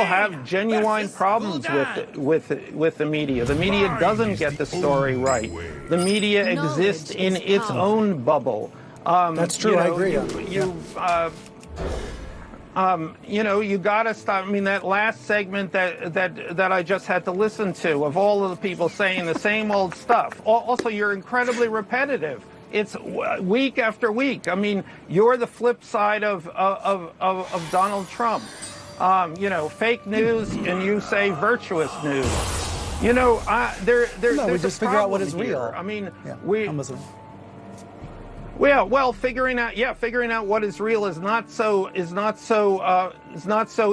have genuine problems with the media. The media doesn't get the story right. The media exists in its own bubble. That's true. I agree. You got to stop. I mean, that last segment that I just had to listen to of all of the people saying the same old stuff. Also, you're incredibly repetitive. It's week after week. I mean, you're the flip side of Donald Trump. Fake news, and you say virtuous news. There's we just figure out what is real. I mean, I'm listening. Well, figuring out what is real is not so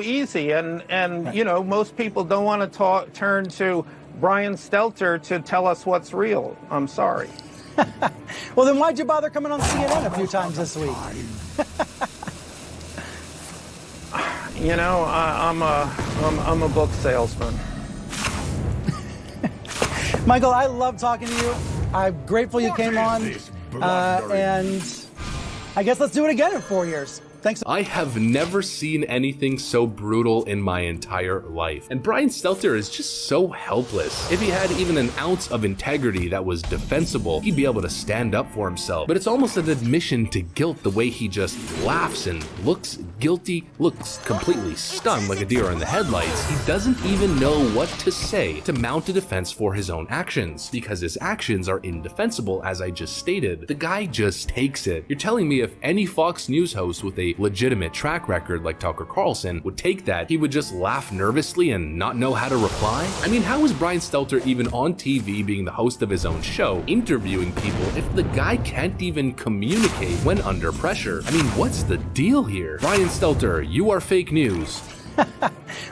easy, and most people don't want to turn to Brian Stelter to tell us what's real. I'm sorry. Well, then why'd you bother coming on CNN a few times this week? I'm a book salesman. Michael, I love talking to you. I'm grateful you came on. And I guess let's do it again in 4 years. Thanks. I have never seen anything so brutal in my entire life. And Brian Stelter is just so helpless. If he had even an ounce of integrity that was defensible, he'd be able to stand up for himself. But it's almost an admission to guilt the way he just laughs and looks guilty, looks completely stunned like a deer in the headlights. He doesn't even know what to say to mount a defense for his own actions, because his actions are indefensible, as I just stated. The guy just takes it. You're telling me if any Fox News host with a legitimate track record like Tucker Carlson would take that, he would just laugh nervously and not know how to reply? I mean, how is Brian Stelter even on TV being the host of his own show, interviewing people, if the guy can't even communicate when under pressure? I mean, what's the deal here? Brian Stelter, you are fake news.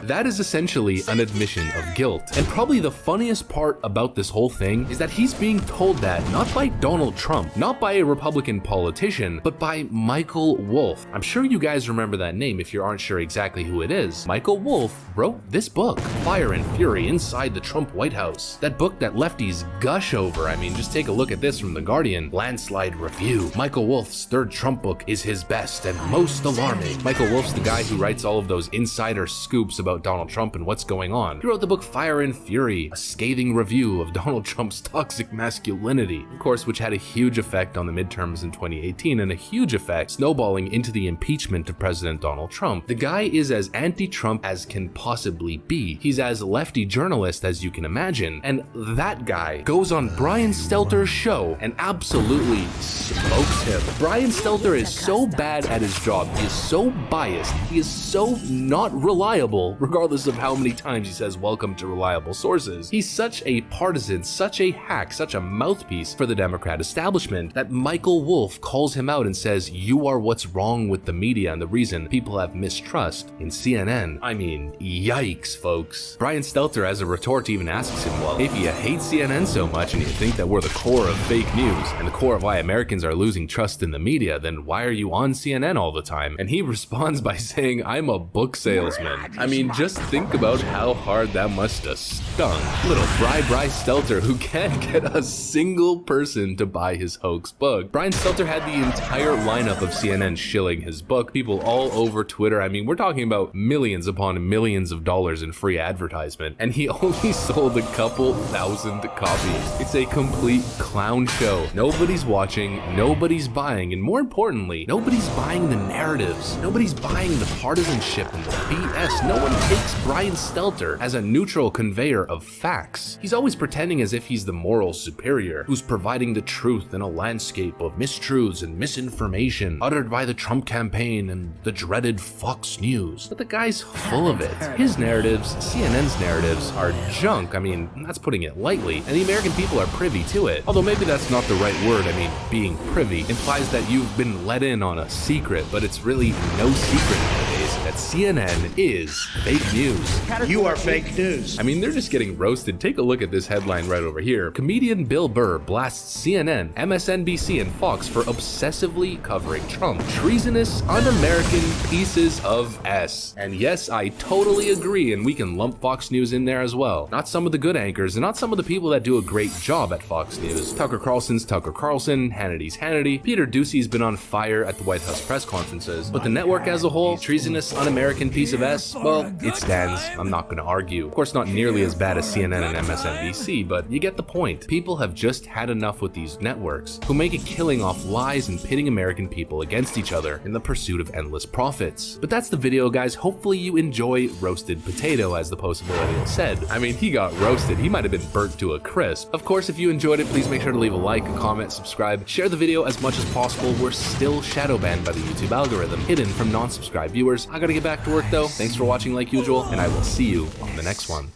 That is essentially an admission of guilt. And probably the funniest part about this whole thing is that he's being told that not by Donald Trump, not by a Republican politician, but by Michael Wolff. I'm sure you guys remember that name if you aren't sure exactly who it is. Michael Wolff wrote this book, Fire and Fury Inside the Trump White House. That book that lefties gush over. I mean, just take a look at this from The Guardian. Landslide review. Michael Wolff's third Trump book is his best and most alarming. Michael Wolff's the guy who writes all of those insider scoops about Donald Trump and what's going on. He wrote the book Fire and Fury, a scathing review of Donald Trump's toxic masculinity, of course, which had a huge effect on the midterms in 2018 and a huge effect snowballing into the impeachment of President Donald Trump. The guy is as anti-Trump as can possibly be. He's as lefty journalist as you can imagine, and that guy goes on Brian Stelter's show and absolutely smokes him. Brian Stelter is so bad at his job, he is so biased, he is so not reliable, regardless of how many times he says welcome to reliable sources. He's such a partisan, such a hack, such a mouthpiece for the Democrat establishment that Michael Wolff calls him out and says, you are what's wrong with the media and the reason people have mistrust in CNN. I mean, yikes, folks. Brian Stelter, as a retort, even asks him, well, if you hate CNN so much and you think that we're the core of fake news and the core of why Americans are losing trust in the media, then why are you on CNN all the time? And he responds by saying, I'm a book salesman. I mean, just think about how hard that must have stung. Little Brian Stelter, who can't get a single person to buy his hoax book. Brian Stelter had the entire lineup of CNN shilling his book, people all over Twitter. I mean, we're talking about millions upon millions of dollars in free advertisement, and he only sold a couple thousand copies. It's a complete clown show. Nobody's watching, nobody's buying, and more importantly, nobody's buying the narratives. Nobody's buying the partisanship and the BS. No one takes Brian Stelter as a neutral conveyor of facts. He's always pretending as if he's the moral superior, who's providing the truth in a landscape of mistruths and misinformation uttered by the Trump campaign and the dreaded Fox News. But the guy's full of it. His narratives, CNN's narratives, are junk. I mean, that's putting it lightly, and the American people are privy to it. Although maybe that's not the right word. I mean, being privy implies that you've been let in on a secret, but it's really no secret nowadays that CNN is fake news. You are fake news. I mean, they're just getting roasted. Take a look at this headline right over here. Comedian Bill Burr blasts CNN, MSNBC, and Fox for obsessively covering Trump. Treasonous, un-American pieces of S. And yes, I totally agree, and we can lump Fox News in there as well. Not some of the good anchors, and not some of the people that do a great job at Fox News. Tucker Carlson's Tucker Carlson, Hannity's Hannity. Peter Ducey's been on fire at the White House press conferences. But the network as a whole, treasonous, un-American piece of S? Well, it stands. I'm not gonna argue. Of course, not nearly as bad as CNN and MSNBC, but you get the point. People have just had enough with these networks, who make a killing off lies and pitting American people against each other in the pursuit of endless profits. But that's the video, guys. Hopefully you enjoy roasted potato, as the post millennial said. I mean, he got roasted. He might have been burnt to a crisp. Of course, if you enjoyed it, please make sure to leave a like, a comment, subscribe, share the video as much as possible. We're still shadow banned by the YouTube algorithm, hidden from non-subscribed viewers. I gotta get back to work though. Thanks for watching like usual, and I will see you on the next one.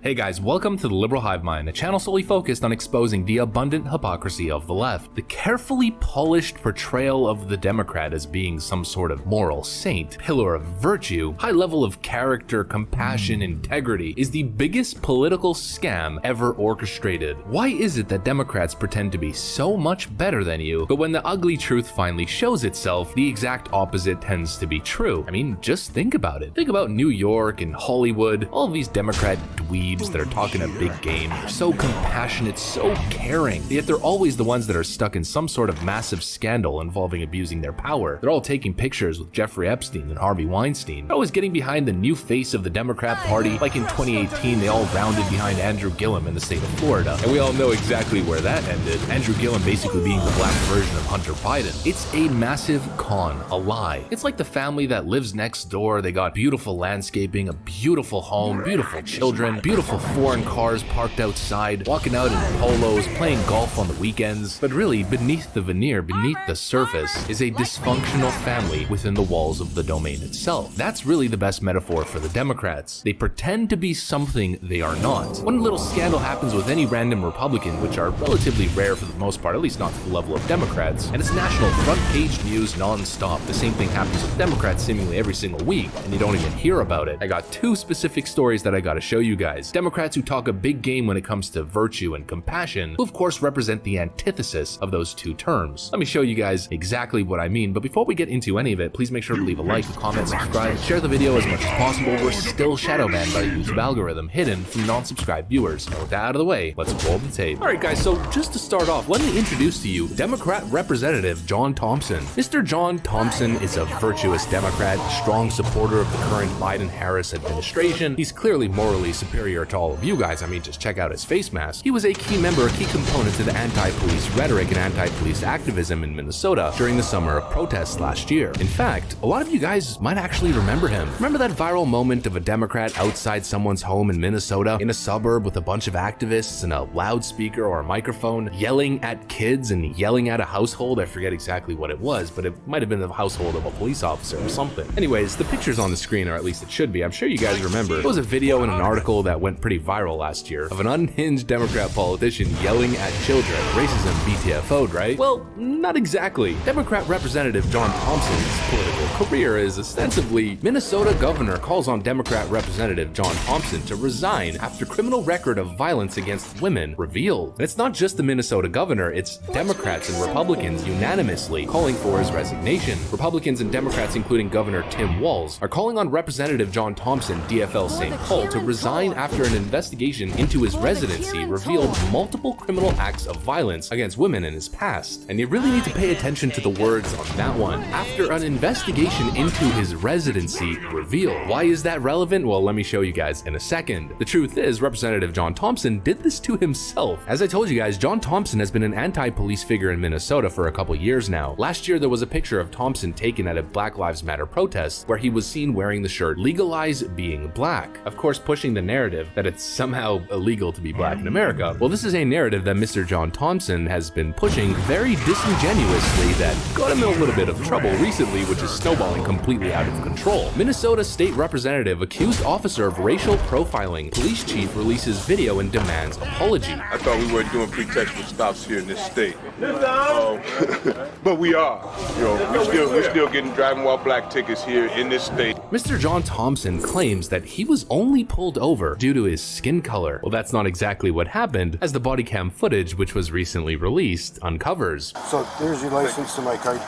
Hey guys, welcome to the Liberal Hive Mind, a channel solely focused on exposing the abundant hypocrisy of the left. The carefully polished portrayal of the Democrat as being some sort of moral saint, pillar of virtue, high level of character, compassion, integrity, is the biggest political scam ever orchestrated. Why is it that Democrats pretend to be so much better than you, but when the ugly truth finally shows itself, the exact opposite tends to be true? I mean, just think about it. Think about New York and Hollywood, all of these Democrat dweebs that are talking a big game. They're so compassionate, so caring, yet they're always the ones that are stuck in some sort of massive scandal involving abusing their power. They're all taking pictures with Jeffrey Epstein and Harvey Weinstein. They're always getting behind the new face of the Democrat Party, like in 2018 they all rounded behind Andrew Gillum in the state of Florida. And we all know exactly where that ended. Andrew Gillum basically being the black version of Hunter Biden. It's a massive con, a lie. It's like the family that lives next door. They got beautiful landscaping, a beautiful home, beautiful children, beautiful foreign cars parked outside, walking out in polos, playing golf on the weekends. But really, beneath the veneer, beneath the surface, is a dysfunctional family within the walls of the domain itself. That's really the best metaphor for the Democrats. They pretend to be something they are not. One little scandal happens with any random Republican, which are relatively rare for the most part, at least not to the level of Democrats, and it's national front page news non-stop. The same thing happens with Democrats seemingly every single week, and you don't even hear about it. I got two specific stories that I gotta show you guys. Democrats who talk a big game when it comes to virtue and compassion, who of course represent the antithesis of those two terms. Let me show you guys exactly what I mean, but before we get into any of it, please make sure to leave a like, a comment, subscribe, share the video as much as possible. We're still shadow banned by the YouTube algorithm, hidden from non-subscribed viewers. And with that out of the way, let's roll the tape. Alright guys, so just to start off, let me introduce to you Democrat Representative John Thompson. Mr. John Thompson is a virtuous Democrat, strong supporter of the current Biden-Harris administration. He's clearly morally superior to all of you guys. I mean, just check out his face mask. He was a key member, a key component to the anti-police rhetoric and anti-police activism in Minnesota during the summer of protests last year. In fact, a lot of you guys might actually remember him. Remember that viral moment of a Democrat outside someone's home in Minnesota, in a suburb with a bunch of activists and a loudspeaker or a microphone, yelling at kids and yelling at a household? I forget exactly what it was, but it might have been the household of a police officer or something. Anyways, the picture's on the screen, or at least it should be. I'm sure you guys remember. It was a video and an article that went pretty viral last year of an unhinged Democrat politician yelling at children. Racism BTFO'd, right? Well, not exactly. Democrat Representative John Thompson's political career is ostensibly Minnesota governor calls on Democrat Representative John Thompson to resign after criminal record of violence against women revealed. And it's not just the Minnesota governor, it's Democrats and Republicans unanimously calling for his resignation. Republicans and Democrats, including Governor Tim Walz, are calling on Representative John Thompson, DFL St. Paul, to resign after an investigation into his residency revealed multiple criminal acts of violence against women in his past. And you really need to pay attention to the words on that one. After an investigation into his residency revealed. Why is that relevant? Well, let me show you guys in a second. The truth is, Representative John Thompson did this to himself. As I told you guys, John Thompson has been an anti-police figure in Minnesota for a couple years now. Last year, there was a picture of Thompson taken at a Black Lives Matter protest where he was seen wearing the shirt "Legalize Being Black," of course pushing the narrative that it's somehow illegal to be black in America. Well, this is a narrative that Mr. John Thompson has been pushing very disingenuously that got him in a little bit of trouble recently, which is snowballing completely out of control. Minnesota State Representative accused officer of racial profiling. Police chief releases video and demands apology. I thought we weren't doing pretextual stops here in this state. But we are. You know, we're still getting driving while black tickets here in this state. Mr. John Thompson claims that he was only pulled over due to his skin color. Well, that's not exactly what happened, as the body cam footage, which was recently released, uncovers. So there's your license to my card.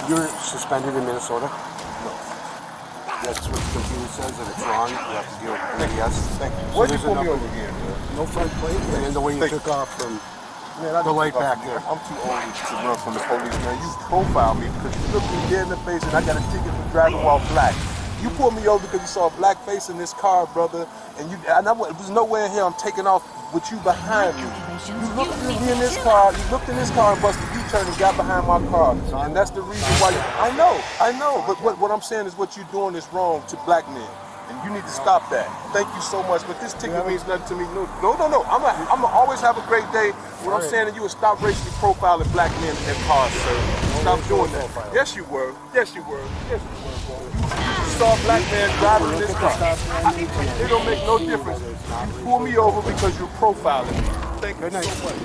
You're suspended in Minnesota? No. That's what the computer says, and it's wrong. You have to deal with it. Yes. Thank you. Why'd you pull me over here? No front plate, and the way you took off from Man, I The light back me. there. I'm too old to run from the police, man. You profile me because you looked me dead in the face and I got a ticket for driving while black. You pulled me over because you saw a black face in this car, brother, and there's no way in hell I'm taking off with you behind me. You looked at me in this car, you looked in this car and busted U-turn and got behind my car. And that's the reason why I know, but what I'm saying is what you're doing is wrong to black men. And you need to stop that. Thank you so much, but this ticket means nothing to me. No. I'm gonna always have a great day. What I'm saying is you would stop racially profiling black men in cars, sir. Stop doing that. Yes, you were. Yes, you were. Yes, you were, bro. You saw a black man driving in this car. It don't make no difference. You pull me over because you're profiling me. Thank you so much.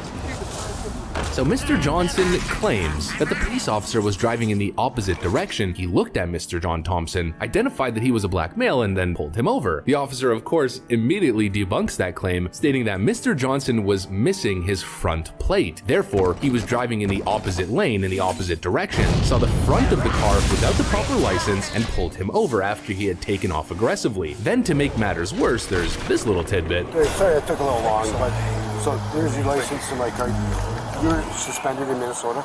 So Mr. Johnson claims that the police officer was driving in the opposite direction. He looked at Mr. John Thompson, identified that he was a black male, and then pulled him over. The officer, of course, immediately debunks that claim, stating that Mr. Johnson was missing his front plate. Therefore, he was driving in the opposite lane in the opposite direction, saw the front of the car without the proper license, and pulled him over after he had taken off aggressively. Then, to make matters worse, there's this little tidbit. Hey, sorry it took a little long, but so there's your license and my card. You're suspended in Minnesota?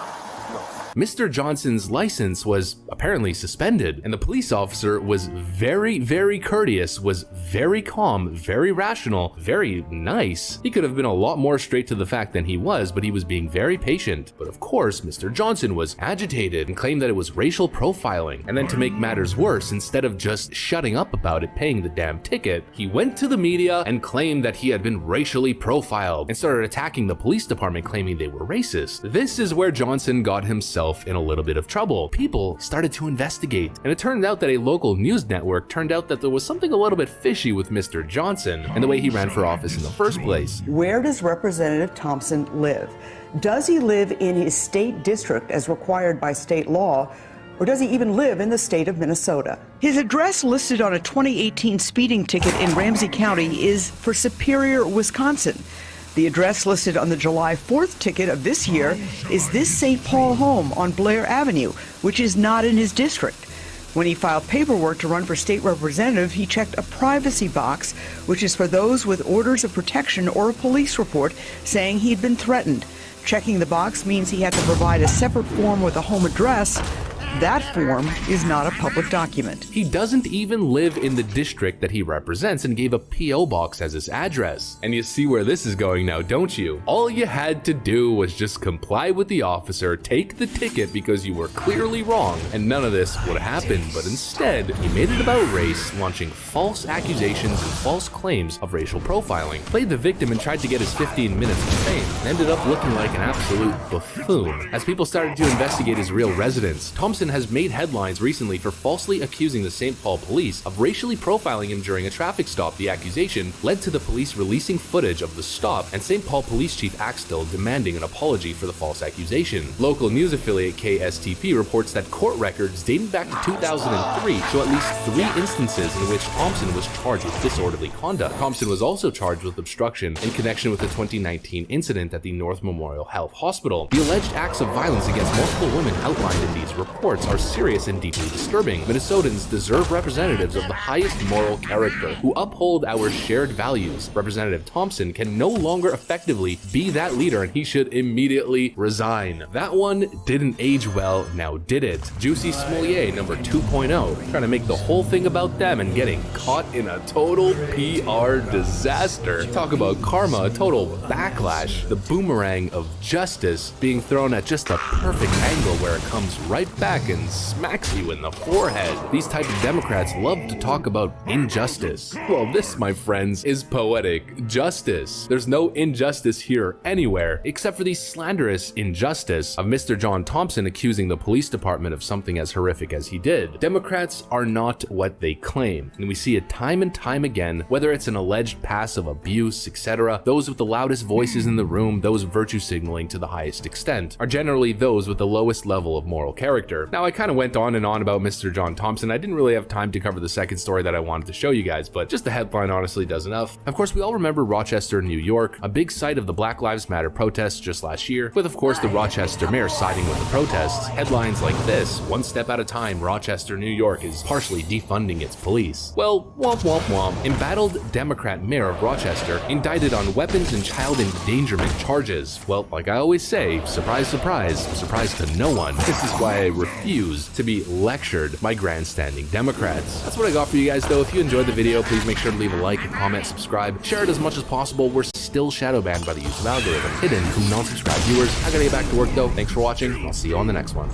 No. Mr. Johnson's license was apparently suspended, and the police officer was very, very courteous, was very calm, very rational, very nice. He could have been a lot more straight to the fact than he was, but he was being very patient. But of course, Mr. Johnson was agitated and claimed that it was racial profiling. And then to make matters worse, instead of just shutting up about it, paying the damn ticket, he went to the media and claimed that he had been racially profiled and started attacking the police department, claiming they were racist. This is where Johnson got himself in a little bit of trouble. People started to investigate, and it turned out that a local news network turned out that there was something a little bit fishy with Mr. Johnson and the way he ran for office in the first place. Where does Representative Thompson live? Does he live in his state district as required by state law, or does he even live in the state of Minnesota? His address listed on a 2018 speeding ticket in Ramsey County is for Superior, Wisconsin. The address listed on the July 4th ticket of this year is this St. Paul home on Blair Avenue, which is not in his district. When he filed paperwork to run for state representative, he checked a privacy box, which is for those with orders of protection or a police report saying he'd been threatened. Checking the box means he had to provide a separate form with a home address. That form is not a public document. He doesn't even live in the district that he represents and gave a P.O. box as his address. And you see where this is going now, don't you? All you had to do was just comply with the officer, take the ticket because you were clearly wrong, and none of this would happen. But instead, he made it about race, launching false accusations and false claims of racial profiling, played the victim and tried to get his 15 minutes of fame, and ended up looking like an absolute buffoon. As people started to investigate his real residence, Thompson has made headlines recently for falsely accusing the St. Paul police of racially profiling him during a traffic stop. The accusation led to the police releasing footage of the stop and St. Paul Police Chief Axtell demanding an apology for the false accusation. Local news affiliate KSTP reports that court records dating back to 2003 show at least 3 instances in which Thompson was charged with disorderly conduct. Thompson was also charged with obstruction in connection with the 2019 incident at the North Memorial Health Hospital. The alleged acts of violence against multiple women outlined in these reports are serious and deeply disturbing. Minnesotans deserve representatives of the highest moral character who uphold our shared values. Representative Thompson can no longer effectively be that leader, and he should immediately resign. That one didn't age well, now did it? Juicy Smollier number 2.0, trying to make the whole thing about them and getting caught in a total PR disaster. Talk about karma, a total backlash. The boomerang of justice being thrown at just the perfect angle where it comes right back and smacks you in the forehead. These type of Democrats love to talk about injustice. Well, this, my friends, is poetic justice. There's no injustice here anywhere, except for the slanderous injustice of Mr. John Thompson accusing the police department of something as horrific as he did. Democrats are not what they claim, and we see it time and time again, whether it's an alleged past of abuse, etc. Those with the loudest voices in the room, those virtue signaling to the highest extent, are generally those with the lowest level of moral character. Now, I kind of went on and on about Mr. John Thompson. I didn't really have time to cover the second story that I wanted to show you guys, but just the headline honestly does enough. Of course, we all remember Rochester, New York, a big site of the Black Lives Matter protests just last year, with of course the Rochester mayor siding with the protests. Headlines like this: "One step at a time, Rochester, New York is partially defunding its police." Well, womp womp womp. Embattled Democrat mayor of Rochester indicted on weapons and child endangerment charges. Well, like I always say, surprise, surprise, surprise to no one. This is why I refuse to be lectured by grandstanding Democrats. That's what I got for you guys though. If you enjoyed the video, please make sure to leave a like, a comment, subscribe, share it as much as possible. We're still shadow banned by the YouTube algorithm. Hidden from non-subscribed viewers. I gotta get back to work though. Thanks for watching. I'll see you on the next one.